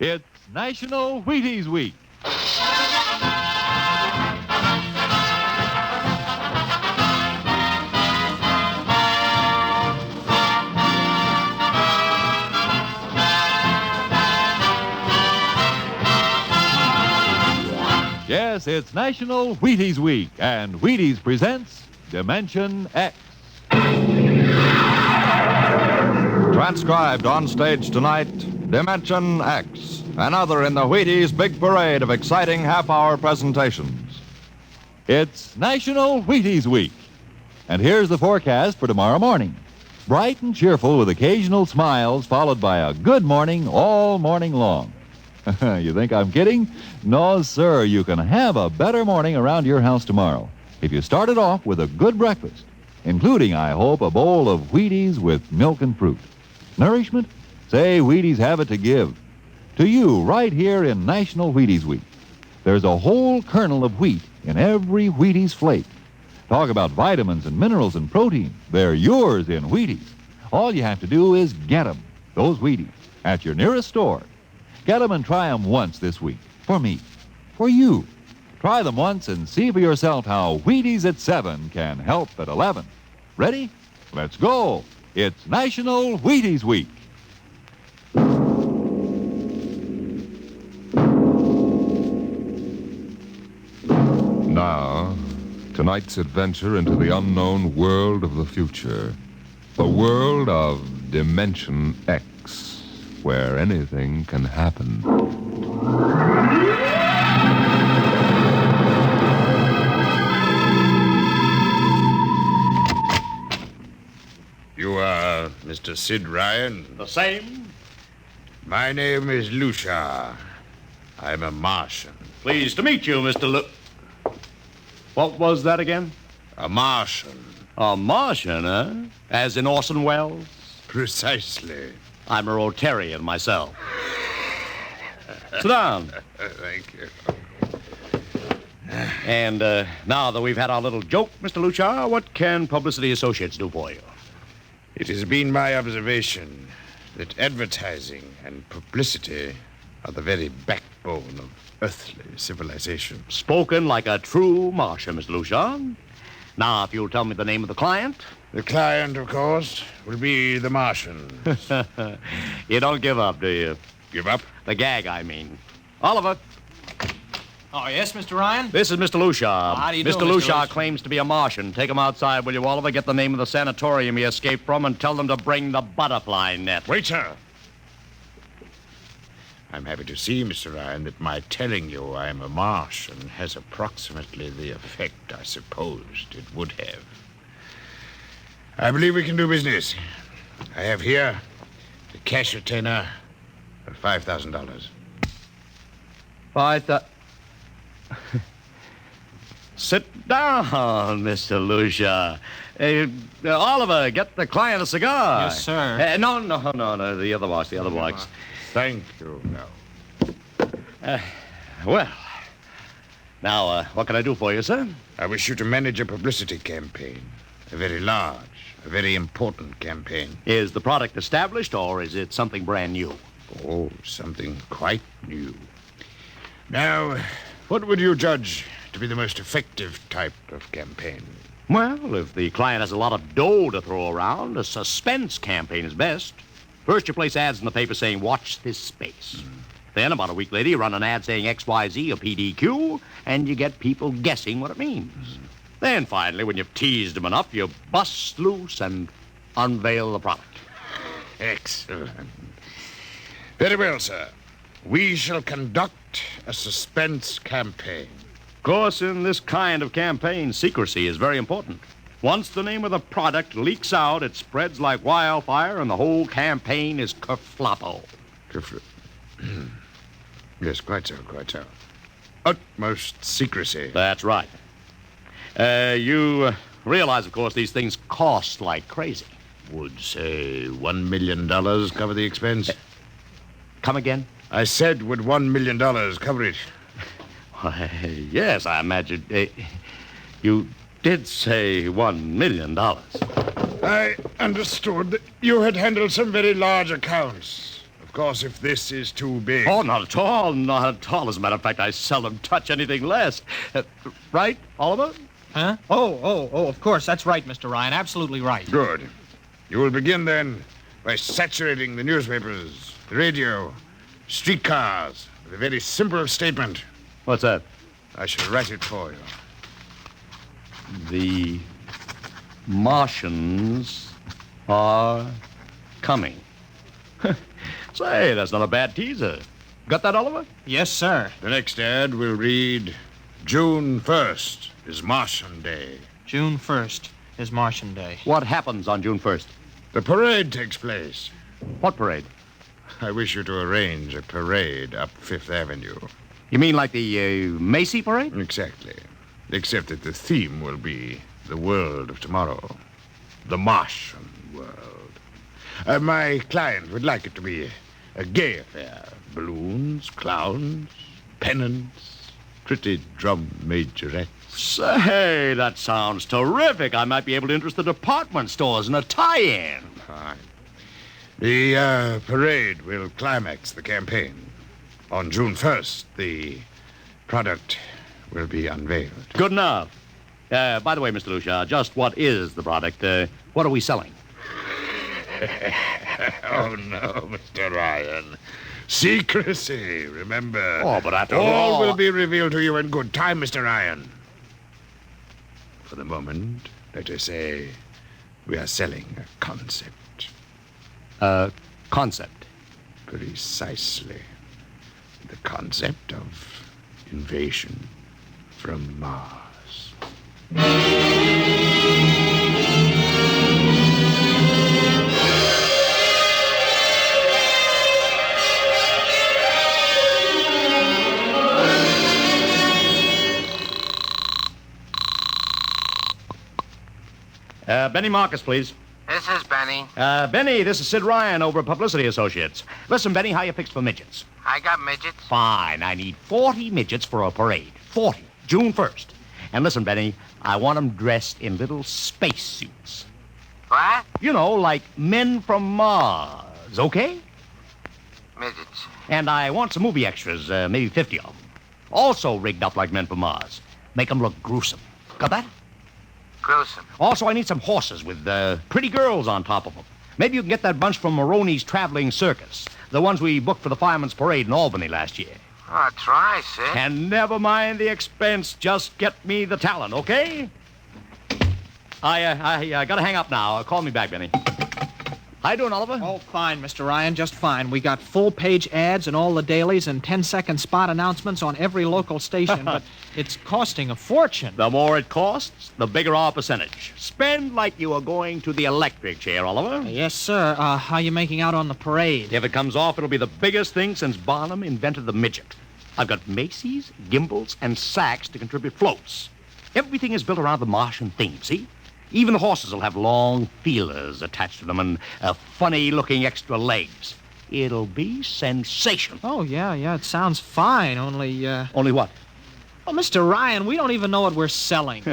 It's National Wheaties Week. Yes, it's National Wheaties Week, and Wheaties presents Dimension X. Transcribed on stage tonight, Dimension X, another in the Wheaties big parade of exciting half-hour presentations. It's National Wheaties Week, and here's the forecast for tomorrow morning. Bright and cheerful with occasional smiles, followed by a good morning all morning long. You think I'm kidding? No, sir. You can have a better morning around your house tomorrow if you start it off with a good breakfast, including, I hope, a bowl of Wheaties with milk and fruit. Nourishment? Say, Wheaties have it to give. To you, right here in National Wheaties Week. There's a whole kernel of wheat in every Wheaties flake. Talk about vitamins and minerals and protein. They're yours in Wheaties. All you have to do is get them, those Wheaties, at your nearest store. Get them and try them once this week. For me. For you. Try them once and see for yourself how Wheaties at 7 can help at 11. Ready? Let's go. It's National Wheaties Week. Now, tonight's adventure into the unknown world of the future. The world of Dimension X, where anything can happen. You are Mr. Sid Ryan? The same. My name is Lucia. I'm a Martian. Pleased to meet you, Mr. What was that again? A Martian. A Martian, eh? As in Orson Welles? Precisely. I'm a Rotarian myself. Sit down. Thank you. And now that we've had our little joke, Mr. Lucia, what can Publicity Associates do for you? It has been my observation that advertising and publicity are the very backbone of earthly civilization. Spoken like a true Martian, Mr. Lucia. Now, if you'll tell me the name of the client. The client, of course, will be the Martian. You don't give up, do you? Give up? The gag, I mean. Oliver. Oh, yes, Mr. Ryan? This is Mr. Lucia. How do you do, Mr. Mr. Lucia Lucia? claims to be a Martian. Take him outside, will you, Oliver? Get the name of the sanatorium he escaped from and tell them to bring the butterfly net. Wait, sir. I'm happy to see, Mr. Ryan, that my telling you I'm a Martian has approximately the effect I supposed it would have. I believe we can do business. I have here the cash retainer of $5,000. Sit down, Mr. Lucia. Oliver, get the client a cigar. Yes, sir. No, the other box. Thank you. No. Well, now, what can I do for you, sir? I wish you to manage a publicity campaign. A very large, a very important campaign. Is the product established, or is it something brand new? Oh, something quite new. Now, what would you judge to be the most effective type of campaign? Well, if the client has a lot of dough to throw around, a suspense campaign is best. First, you place ads in the paper saying, watch this space. Then, about a week later, you run an ad saying XYZ or PDQ, and you get people guessing what it means. Then, finally, when you've teased them enough, you bust loose and unveil the product. Excellent. Very well, sir. We shall conduct a suspense campaign. Of course, in this kind of campaign, secrecy is very important. Once the name of the product leaks out, it spreads like wildfire, and the whole campaign is kerfloppo. Yes, quite so. Utmost secrecy. That's right. You realize, of course, these things cost like crazy. Would, say, $1 million cover the expense? Come again? I said, would $1 million cover it? Why, yes, I imagine. You did say $1 million. I understood that you had handled some very large accounts. Of course, if this is too big... Oh, not at all. Not at all. As a matter of fact, I seldom touch anything less. Right, Oliver? Huh? Oh, of course. That's right, Mr. Ryan. Absolutely right. Good. You will begin, then, by saturating the newspapers, the radio, streetcars, with a very simple statement. What's that? I shall write it for you. The Martians are coming. Say, that's not a bad teaser. Got that, Oliver? Yes, sir. The next ad will read, June 1st is Martian Day. June 1st is Martian Day. What happens on June 1st? The parade takes place. What parade? I wish you to arrange a parade up Fifth Avenue. You mean like the Macy parade? Exactly. Except that the theme will be the world of tomorrow. The Martian world. My client would like it to be a gay affair. Balloons, clowns, pennants, pretty drum majorettes. Say, that sounds terrific. I might be able to interest the department stores in a tie-in. Fine. The parade will climax the campaign. On June 1st, the product will be unveiled. Good enough. By the way, Mr. Lucia, just what is the product? What are we selling? Oh, no, Mr. Ryan. Secrecy, remember. Oh, but after all will be revealed to you in good time, Mr. Ryan. For the moment, let us say we are selling a concept. Concept? Precisely. The concept of invasion from Mars. Benny Marcus, please. This is Benny. Benny, this is Sid Ryan over at Publicity Associates. Listen, Benny, how you fixed for midgets? I got midgets. Fine. I need 40 midgets for a parade. 40. June 1st. And listen, Benny, I want them dressed in little space suits. What? You know, like men from Mars, okay? Midgets. And I want some movie extras, maybe 50 of them. Also rigged up like men from Mars. Make them look gruesome. Got that? Gruesome. Also, I need some horses with pretty girls on top of them. Maybe you can get that bunch from Maroney's Traveling Circus. The ones we booked for the Fireman's Parade in Albany last year. Oh, try, Sid. And never mind the expense. Just get me the talent, okay? I gotta hang up now. Call me back, Benny. How you doing, Oliver? Oh, fine, Mr. Ryan, just fine. We got full-page ads in all the dailies and 10-second spot announcements on every local station, but it's costing a fortune. The more it costs, the bigger our percentage. Spend like you are going to the electric chair, Oliver. Yes, sir. How you making out on the parade? If it comes off, it'll be the biggest thing since Barnum invented the midget. I've got Macy's, gimbals, and sacks to contribute floats. Everything is built around the Martian theme, see? Even the horses will have long feelers attached to them and funny-looking extra legs. It'll be sensational. Oh, yeah, it sounds fine, only, Only what? Oh, Mr. Ryan, we don't even know what we're selling.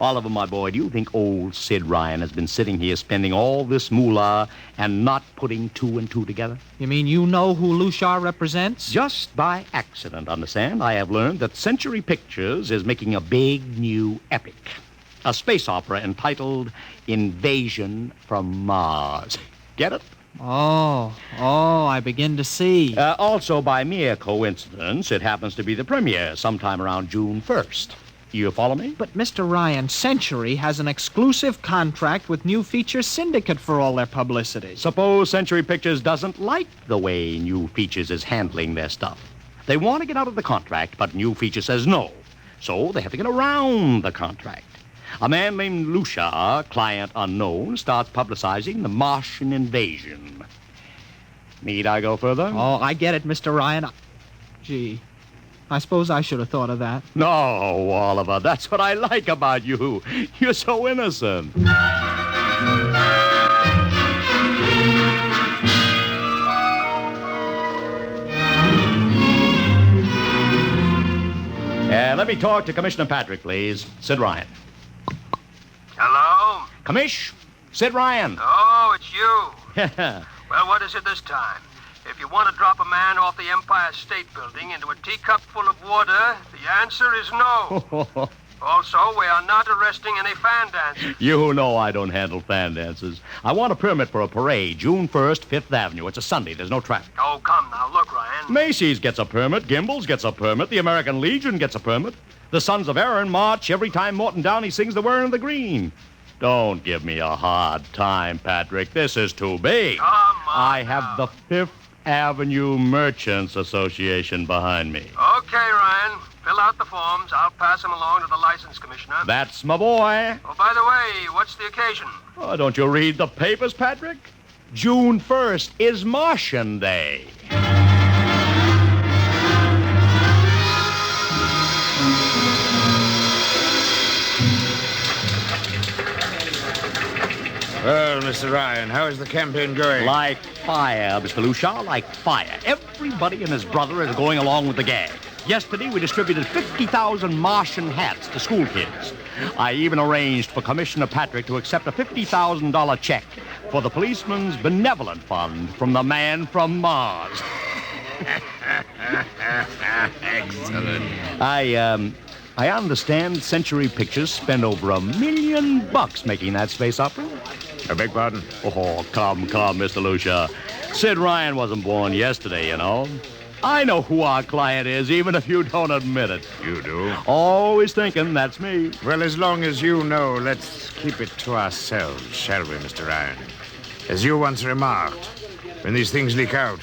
Oliver, my boy, do you think old Sid Ryan has been sitting here spending all this moolah and not putting two and two together? You mean you know who Lucia represents? Just by accident, understand, I have learned that Century Pictures is making a big new epic. A space opera entitled Invasion from Mars. Get it? Oh, I begin to see. Also, by mere coincidence, it happens to be the premiere sometime around June 1st. You follow me? But, Mr. Ryan, Century has an exclusive contract with New Features Syndicate for all their publicity. Suppose Century Pictures doesn't like the way New Features is handling their stuff. They want to get out of the contract, but New Features says no. So they have to get around the contract. A man named Lucia, client unknown, starts publicizing the Martian invasion. Need I go further? Oh, I get it, Mr. Ryan. Gee, I suppose I should have thought of that. No, Oliver, that's what I like about you. You're so innocent. Let me talk to Commissioner Patrick, please. Sid Ryan. Hello? Commish, Sid Ryan. Oh, it's you. Well, what is it this time? If if you want to drop a man off the Empire State Building into a teacup full of water, the answer is no. Also, we are not arresting any fan dancers. You know I don't handle fan dances. I want a permit for a parade, June 1st, 5th Avenue. It's a Sunday. There's no traffic. Oh, come now. Look, Ryan. Macy's gets a permit. Gimbel's gets a permit. The American Legion gets a permit. The Sons of Erin march every time Morton Downey sings The Wearing of the Green. Don't give me a hard time, Patrick. This is too big. Come on I have now. the 5th Avenue Merchants Association behind me. Okay, Ryan. Fill out the forms. I'll pass them along to the license commissioner. That's my boy. Oh, by the way, what's the occasion? Oh, don't you read the papers, Patrick? June 1st is Martian Day. Well, Mr. Ryan, how is the campaign going? Like fire, Mr. Lucia, like fire. Everybody and his brother is going along with the gag. Yesterday, we distributed 50,000 Martian hats to school kids. I even arranged for Commissioner Patrick to accept a $50,000 check for the Policeman's Benevolent Fund from the man from Mars. Excellent. I understand Century Pictures spent over $1 million making that space opera. I beg pardon? Oh, come, Mr. Lucia. Sid Ryan wasn't born yesterday, you know. I know who our client is, even if you don't admit it. You do? Always thinking that's me. Well, as long as you know, let's keep it to ourselves, shall we, Mr. Ryan? As you once remarked, when these things leak out,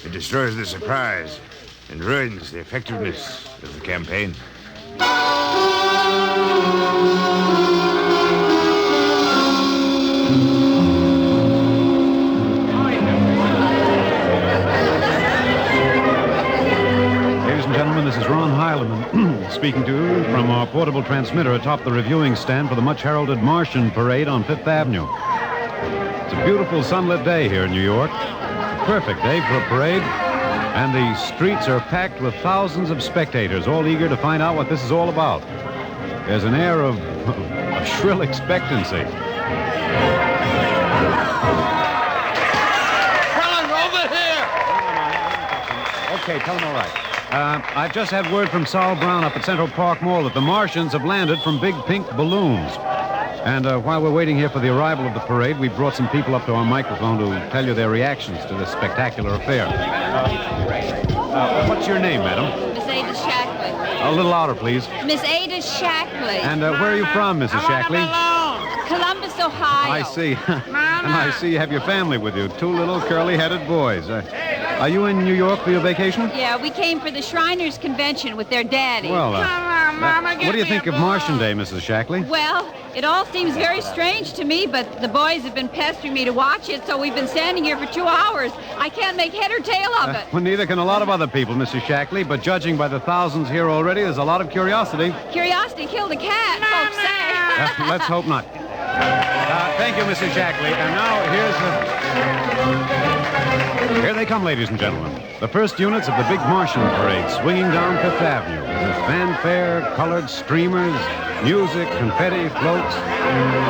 it destroys the surprise and ruins the effectiveness of the campaign. Ladies and gentlemen, this is Ron Heinlein speaking to you from our portable transmitter atop the reviewing stand for the much-heralded Martian parade on Fifth Avenue. It's a beautiful sunlit day here in New York. A perfect day for a parade. And the streets are packed with thousands of spectators, all eager to find out what this is all about. There's an air of shrill expectancy. Okay, tell them all right. I've just had word from Sol Brown up at Central Park Mall that the Martians have landed from big pink balloons. And while we're waiting here for the arrival of the parade, we brought some people up to our microphone to tell you their reactions to this spectacular affair. What's your name, madam? Miss Ada Shackley. A little louder, please. Miss Ada Shackley. And where are you from, Mrs. Shackley? Columbus, Ohio. I see. And I see you have your family with you, two little curly-headed boys. Are you in New York for your vacation? Yeah, we came for the Shriners Convention with their daddy. Well, what do you think of Martian Day, Mrs. Shackley? Well, it all seems very strange to me, but the boys have been pestering me to watch it, so we've been standing here for 2 hours. I can't make head or tail of it. Well, neither can a lot of other people, Mrs. Shackley, but judging by the thousands here already, there's a lot of curiosity. Curiosity killed a cat, folks say. Let's hope not. Thank you, Mrs. Shackley. And now Here they come, ladies and gentlemen. The first units of the big Martian parade swinging down Fifth Avenue with fanfare, colored streamers, music, confetti, floats,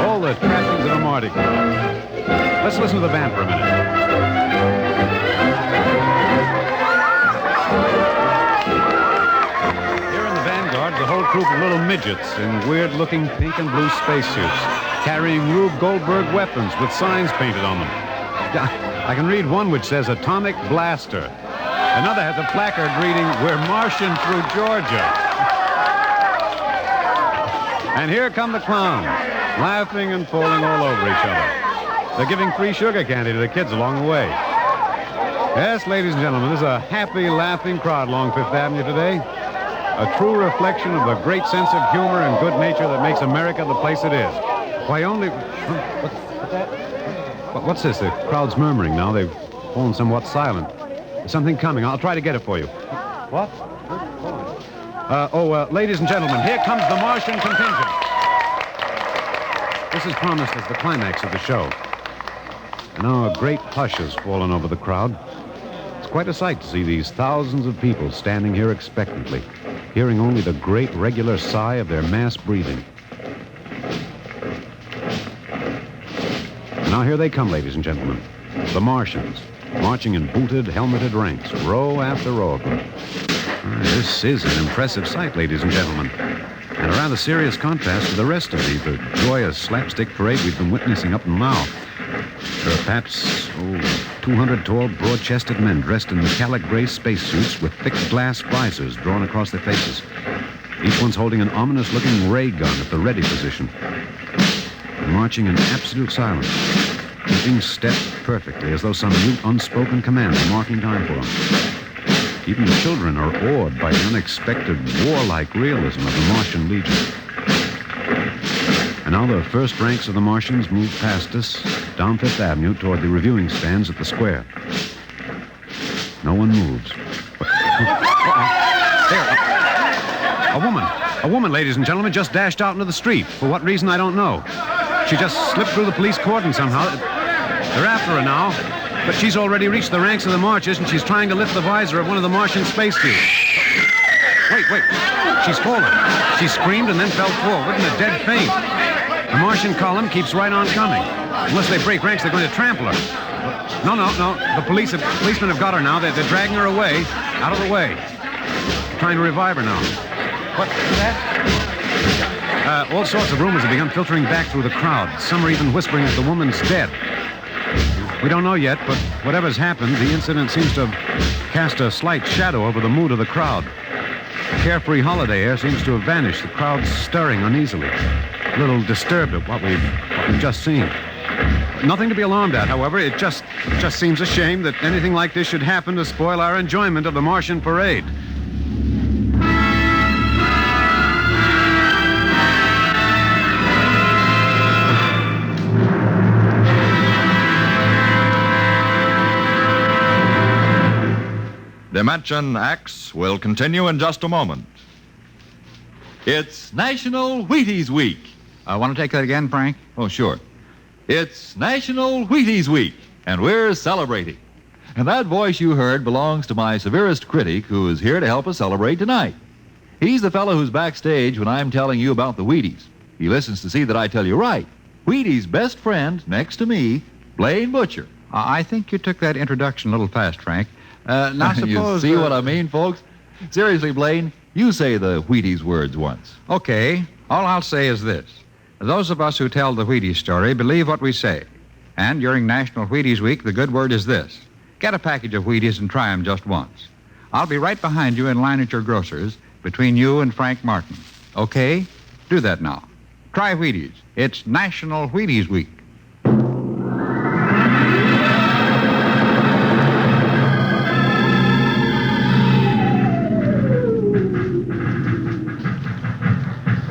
all the trappings of a Mardi Gras. Let's listen to the band for a minute. Here in the vanguard, the whole troop of little midgets in weird-looking pink and blue spacesuits, carrying Rube Goldberg weapons with signs painted on them. I can read one which says Atomic Blaster. Another has a placard reading, We're Martian through Georgia. And here come the clowns, laughing and falling all over each other. They're giving free sugar candy to the kids along the way. Yes, ladies and gentlemen, there's a happy, laughing crowd along Fifth Avenue today. A true reflection of the great sense of humor and good nature that makes America the place it is. Why, only... What's that? What's this? The crowd's murmuring now. They've fallen somewhat silent. There's something coming. I'll try to get it for you. What? Ladies and gentlemen, here comes the Martian contingent. This is promised as the climax of the show. And now a great hush has fallen over the crowd. It's quite a sight to see these thousands of people standing here expectantly, hearing only the great regular sigh of their mass breathing. Now here they come, ladies and gentlemen, the Martians. marching in booted, helmeted ranks, row after row of them. This is an impressive sight, ladies and gentlemen, and a rather serious contrast to the rest of the joyous slapstick parade we've been witnessing up until now. There are perhaps 200 tall, broad-chested men dressed in metallic gray spacesuits with thick glass visors drawn across their faces. Each one's holding an ominous-looking ray gun at the ready position. They're marching in absolute silence, keeping step perfectly as though some mute, unspoken command were marking time for them. Even the children are awed by the unexpected warlike realism of the Martian Legion. And now the first ranks of the Martians move past us down Fifth Avenue toward the reviewing stands at the square. No one moves. A woman, ladies and gentlemen, just dashed out into the street. For what reason, I don't know. She just slipped through the police cordon somehow. They're after her now, but she's already reached the ranks of the marchers, and she's trying to lift the visor of one of the Martian spacesuits. Wait. She's fallen. She screamed and then fell forward in a dead faint. The Martian column keeps right on coming. Unless they break ranks, they're going to trample her. No. The policemen have got her now. They're dragging her away, out of the way. Trying to revive her now. What is that? All sorts of rumors have begun filtering back through the crowd. Some are even whispering that the woman's dead. We don't know yet, but whatever's happened, the incident seems to have cast a slight shadow over the mood of the crowd. The carefree holiday air seems to have vanished. The crowd's stirring uneasily, a little disturbed at what we've just seen. Nothing to be alarmed at, however. It just seems a shame that anything like this should happen to spoil our enjoyment of the Martian parade. Dimension X will continue in just a moment. It's National Wheaties Week. Want to take that again, Frank? Oh, sure. It's National Wheaties Week, and we're celebrating. And that voice you heard belongs to my severest critic, who is here to help us celebrate tonight. He's the fellow who's backstage when I'm telling you about the Wheaties. He listens to see that I tell you right. Wheaties' best friend, next to me, Blaine Butcher. I think you took that introduction a little fast, Frank. Now suppose... You see what I mean, folks? Seriously, Blaine, you say the Wheaties words once. Okay. All I'll say is this. Those of us who tell the Wheaties story believe what we say. And during National Wheaties Week, the good word is this. Get a package of Wheaties and try them just once. I'll be right behind you in line at your grocer's, between you and Frank Martin. Okay? Do that now. Try Wheaties. It's National Wheaties Week.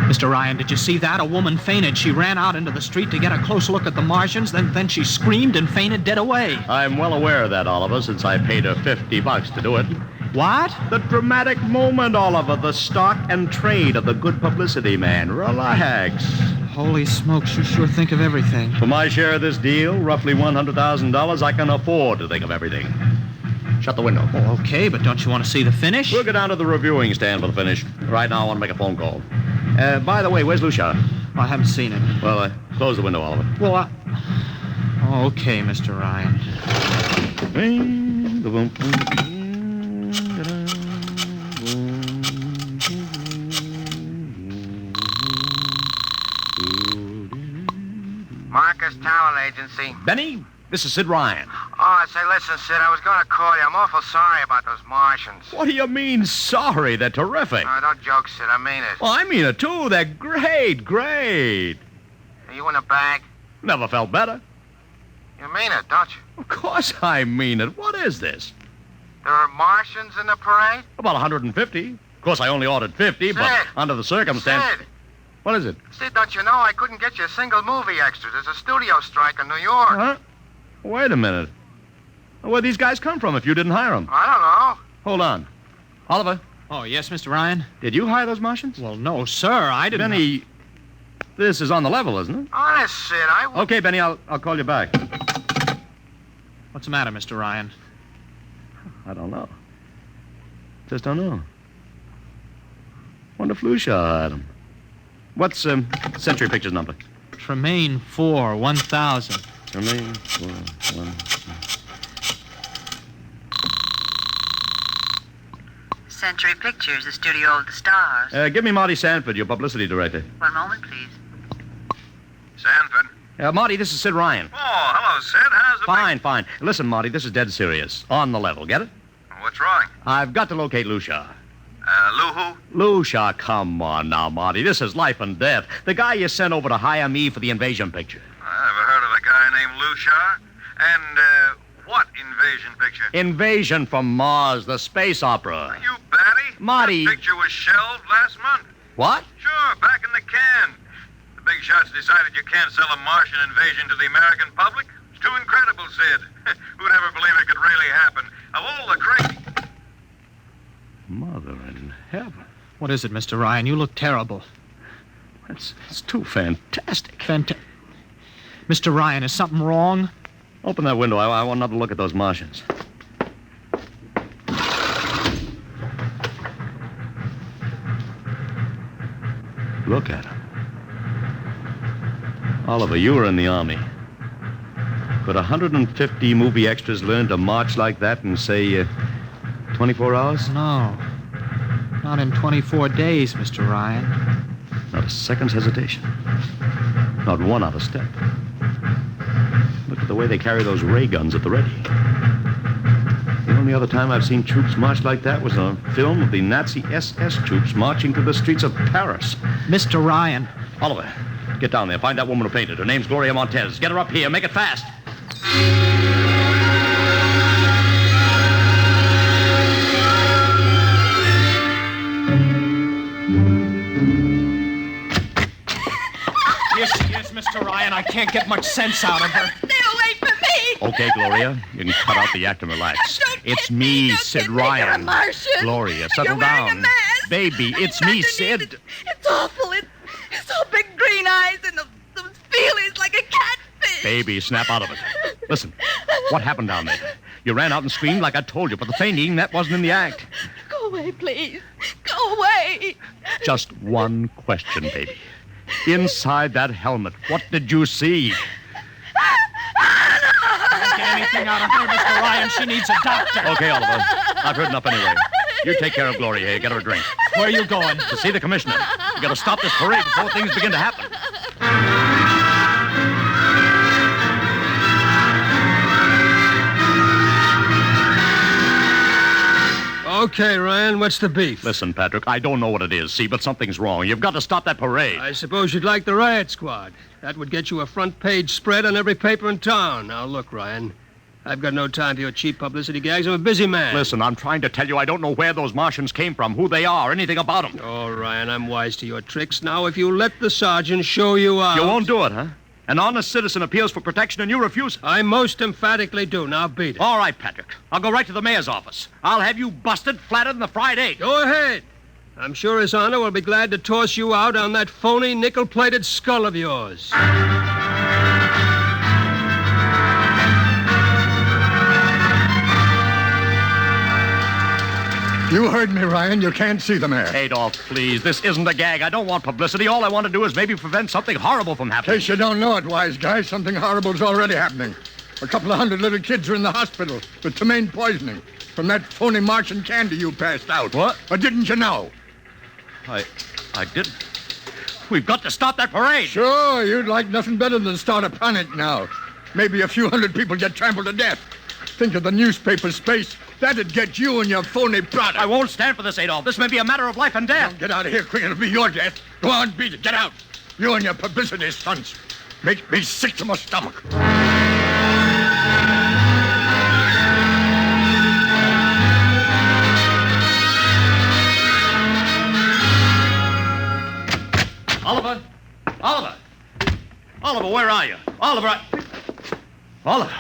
Mr. Ryan, did you see that? A woman fainted. She ran out into the street to get a close look at the Martians, then she screamed and fainted dead away. I'm well aware of that, Oliver, since I paid her $50 to do it. What? The dramatic moment, Oliver. The stock and trade of the good publicity man. Relax. Holy smokes, you sure think of everything. For my share of this deal, roughly $100,000, I can afford to think of everything. Shut the window. Oh, okay, but don't you want to see the finish? We'll go down to the reviewing stand for the finish. Right now, I want to make a phone call. By the way, where's Lucia? I haven't seen him. Well, close the window, Oliver. Well, okay, Mr. Ryan. Marcus Talent Agency. Benny, this is Sid Ryan. Oh, say, listen, Sid, I was going to call you. I'm awful sorry about those Martians. What do you mean, sorry? They're terrific. No, don't joke, Sid. I mean it. Well, I mean it, too. They're great. Are you in a bag? Never felt better. You mean it, don't you? Of course I mean it. What is this? There are Martians in the parade? About 150. Of course, I only ordered 50, Sid. but under the circumstance... Sid. What is it? Sid, don't you know I couldn't get you a single movie extra? There's a studio strike in New York. Huh? Wait a minute. Where'd these guys come from if you didn't hire them? I don't know. Hold on. Oliver, Oh, yes, Mr. Ryan? did you hire those Martians? Well, no, sir, I didn't... Benny, this is on the level, isn't it? Honest, Sid, I... Okay, Benny, I'll call you back. What's the matter, Mr. Ryan? I don't know. Just don't know. Wonder if Lucia hired them. What's Century Pictures number? Tremaine 4, 1000. Tremaine 4, 1... Century Pictures, the studio of the stars. Give me Marty Sanford, your publicity director. One moment, please. Sanford. Marty, this is Sid Ryan. Oh, hello, Sid. How's it? Fine. Listen, Marty, this is dead serious. On the level, get it? What's wrong? I've got to locate Lucia. Lou who? Lucia, come on now, Marty. This is life and death. The guy you sent over to hire me for the invasion picture. I never heard of a guy named Lucia. And, what invasion picture? Invasion from Mars, the space opera. Are you batty? Marty. That picture was shelved last month. What? Sure, back in the can. The big shots decided you can't sell a Martian invasion to the American public. It's too incredible, Sid. Who'd ever believe it could really happen? Of all the crazy... Mother in heaven. What is it, Mr. Ryan? You look terrible. It's too fantastic. Mr. Ryan, is something wrong? Open that window. I want another look at those Martians. Look at them. Oliver, you were in the Army. Could 150 movie extras learn to march like that in, say, 24 hours? No. Not in 24 days, Mr. Ryan. Not a second's hesitation. Not one out of step. Look at the way they carry those ray guns at the ready. The only other time I've seen troops march like that was on a film of the Nazi SS troops marching through the streets of Paris. Mr. Ryan. Oliver, get down there. Find that woman who painted. Her name's Gloria Montez. Get her up here. Make it fast. Here she is, Mr. Ryan. I can't get much sense out of her. Stay away from me. Okay, Gloria. You can cut out the act and relax. It's me, Sid Ryan. You're a Martian. Gloria, settle You're wearing down. A mask. Baby, it's me, Sid. It's awful. It's all big green eyes and those feelings like a catfish. Baby, snap out of it. Listen, what happened down there? You ran out and screamed like I told you, but the fainting, that wasn't in the act. Go away, please. Go away. Just one question, baby. Inside that helmet, what did you see? Can't get anything out of her, Mr. Ryan. She needs a doctor. Okay, Oliver. I've heard enough anyway. You take care of Gloria here. Get her a drink. Where are you going? To see the commissioner. You got to stop this parade before things begin to happen. Okay, Ryan, what's the beef? Listen, Patrick, I don't know what it is, see, but something's wrong. You've got to stop that parade. I suppose you'd like the riot squad. That would get you a front-page spread on every paper in town. Now, look, Ryan, I've got no time for your cheap publicity gags. I'm a busy man. Listen, I'm trying to tell you I don't know where those Martians came from, who they are, anything about them. Oh, Ryan, I'm wise to your tricks. Now, if you let the sergeant show you out... You won't do it, huh? An honest citizen appeals for protection and you refuse. I most emphatically do. Now beat it. All right, Patrick. I'll go right to the mayor's office. I'll have you busted flatter than the fried egg. Go ahead. I'm sure His Honor will be glad to toss you out on that phony nickel-plated skull of yours. You heard me, Ryan. You can't see the mayor. Adolf, please. This isn't a gag. I don't want publicity. All I want to do is maybe prevent something horrible from happening. In case you don't know it, wise guy, something horrible's already happening. A couple of hundred little kids are in the hospital with ptomaine poisoning from that phony Martian candy you passed out. What? Or didn't you know? I didn't. We've got to stop that parade. Sure, you'd like nothing better than start a panic now. Maybe a few hundred people get trampled to death. Think of the newspaper space. That'd get you and your phony product. I won't stand for this, Adolf. This may be a matter of life and death. Now get out of here quick. It'll be your death. Go on, beat it. Get out. You and your publicity stunts make me sick to my stomach. Oliver! Oliver! Oliver, where are you? Oliver! Oliver!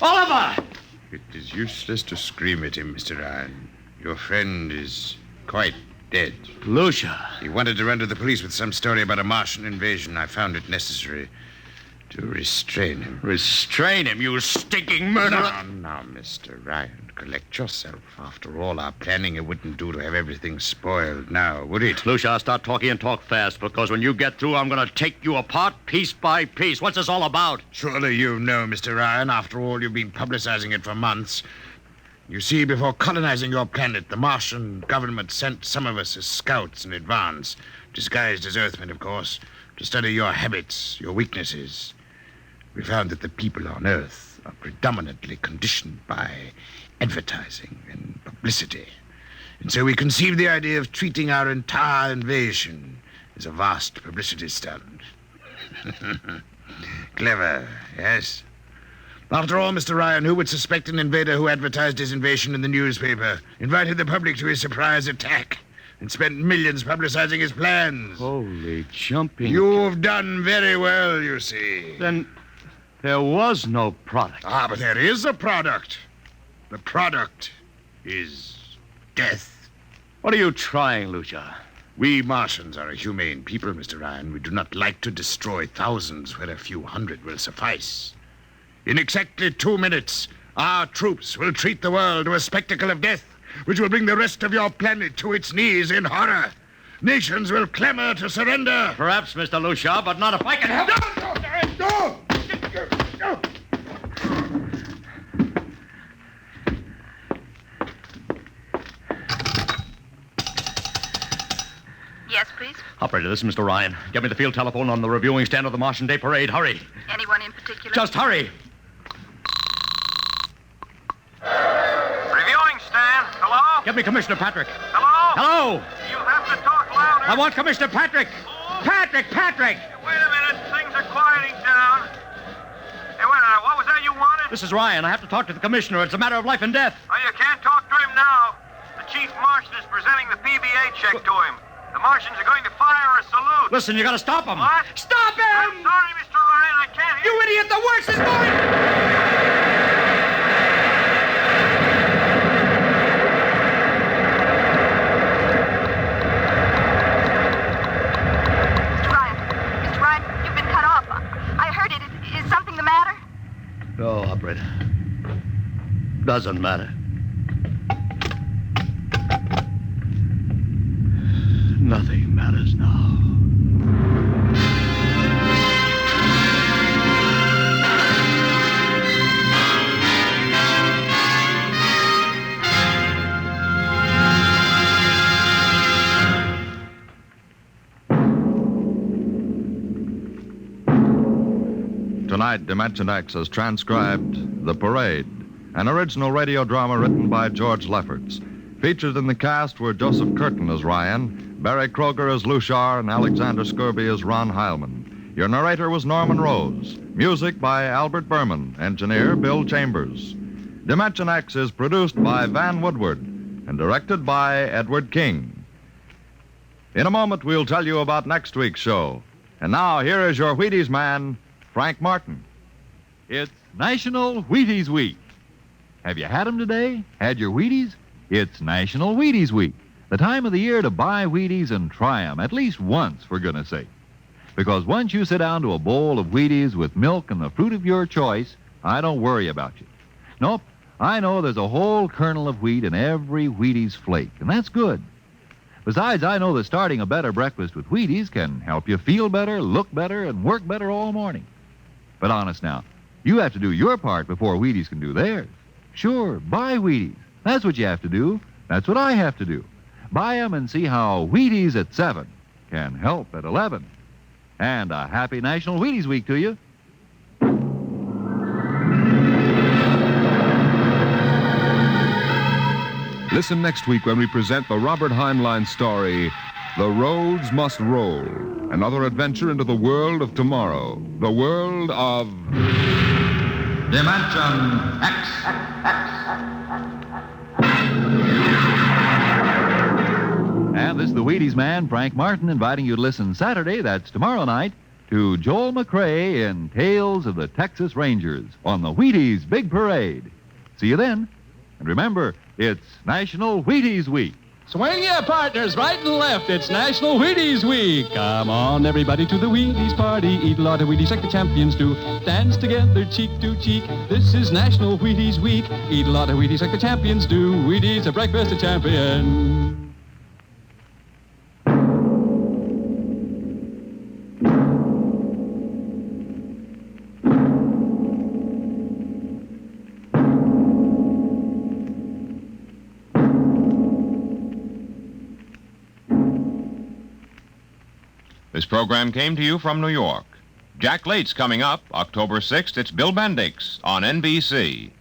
Oliver! It is useless to scream at him, Mr. Ryan. Your friend is quite dead. Lucia. He wanted to run to the police with some story about a Martian invasion. I found it necessary to restrain him. Restrain him, you stinking murderer! Now, Mr. Ryan, collect yourself. After all our planning, it wouldn't do to have everything spoiled now, would it? Lucia, I'll start talking and talk fast, because when you get through, I'm going to take you apart piece by piece. What's this all about? Surely you know, Mr. Ryan. After all, you've been publicizing it for months. You see, before colonizing your planet, the Martian government sent some of us as scouts in advance, disguised as Earthmen, of course, to study your habits, your weaknesses. We found that the people on Earth are predominantly conditioned by advertising and publicity. And so we conceived the idea of treating our entire invasion as a vast publicity stunt. Clever, yes? After all, Mr. Ryan, who would suspect an invader who advertised his invasion in the newspaper, invited the public to his surprise attack, and spent millions publicizing his plans? Holy jumping. You've done very well, you see. Then there was no product. Ah, but there is a product. The product is death. What are you trying, Lucia? We Martians are a humane people, Mr. Ryan. We do not like to destroy thousands where a few hundred will suffice. In exactly 2 minutes, our troops will treat the world to a spectacle of death, which will bring the rest of your planet to its knees in horror. Nations will clamor to surrender. Perhaps, Mr. Lucia, but not if I can help it. No! Yes, please? Operator, this is Mr. Ryan. Get me the field telephone on the reviewing stand of the Martian Day Parade. Hurry. Anyone in particular? Just hurry. Reviewing stand. Hello? Get me Commissioner Patrick. Hello? Hello. You have to talk louder. I want Commissioner Patrick. Patrick! Wait a minute. Things are quieting down. Hey, wait a minute. What was that you wanted? This is Ryan. I have to talk to the commissioner. It's a matter of life and death. Oh, you can't talk to him now. The chief Martian is presenting the PBA check to him. The Martians are going to fire a salute. Listen, you gotta stop him. What? Stop him! I'm sorry, Mr. Ryan. I can't hear You idiot! The worst is going! Mr. Ryan, you've been cut off. I heard it. Is something the matter? No, operator. Doesn't matter. Nothing matters now. Tonight, Dimension X has transcribed The Parade, an original radio drama written by George Lefferts. Featured in the cast were Joseph Curtin as Ryan, Barry Kroger as Luchar, and Alexander Skirby as Ron Heilman. Your narrator was Norman Rose. Music by Albert Berman. Engineer Bill Chambers. Dimension X is produced by Van Woodward and directed by Edward King. In a moment, we'll tell you about next week's show. And now, here is your Wheaties man, Frank Martin. It's National Wheaties Week. Have you had them today? Had your Wheaties? It's National Wheaties Week, the time of the year to buy Wheaties and try them at least once, for goodness sake. Because once you sit down to a bowl of Wheaties with milk and the fruit of your choice, I don't worry about you. Nope, I know there's a whole kernel of wheat in every Wheaties flake, and that's good. Besides, I know that starting a better breakfast with Wheaties can help you feel better, look better, and work better all morning. But honest now, you have to do your part before Wheaties can do theirs. Sure, buy Wheaties. That's what you have to do. That's what I have to do. Buy them and see how Wheaties at 7 can help at 11. And a happy National Wheaties Week to you. Listen next week when we present the Robert Heinlein story, The Roads Must Roll. Another adventure into the world of tomorrow. The world of... Dimension X. And this is the Wheaties man, Frank Martin, inviting you to listen Saturday, that's tomorrow night, to Joel McRae in Tales of the Texas Rangers on the Wheaties Big Parade. See you then. And remember, it's National Wheaties Week. Swing your partners right and left. It's National Wheaties Week. Come on, everybody, to the Wheaties party. Eat a lot of Wheaties like the champions do. Dance together, cheek to cheek. This is National Wheaties Week. Eat a lot of Wheaties like the champions do. Wheaties, a breakfast of champions. This program came to you from New York. Jack Late's coming up October 6th. It's Bill Bendix on NBC.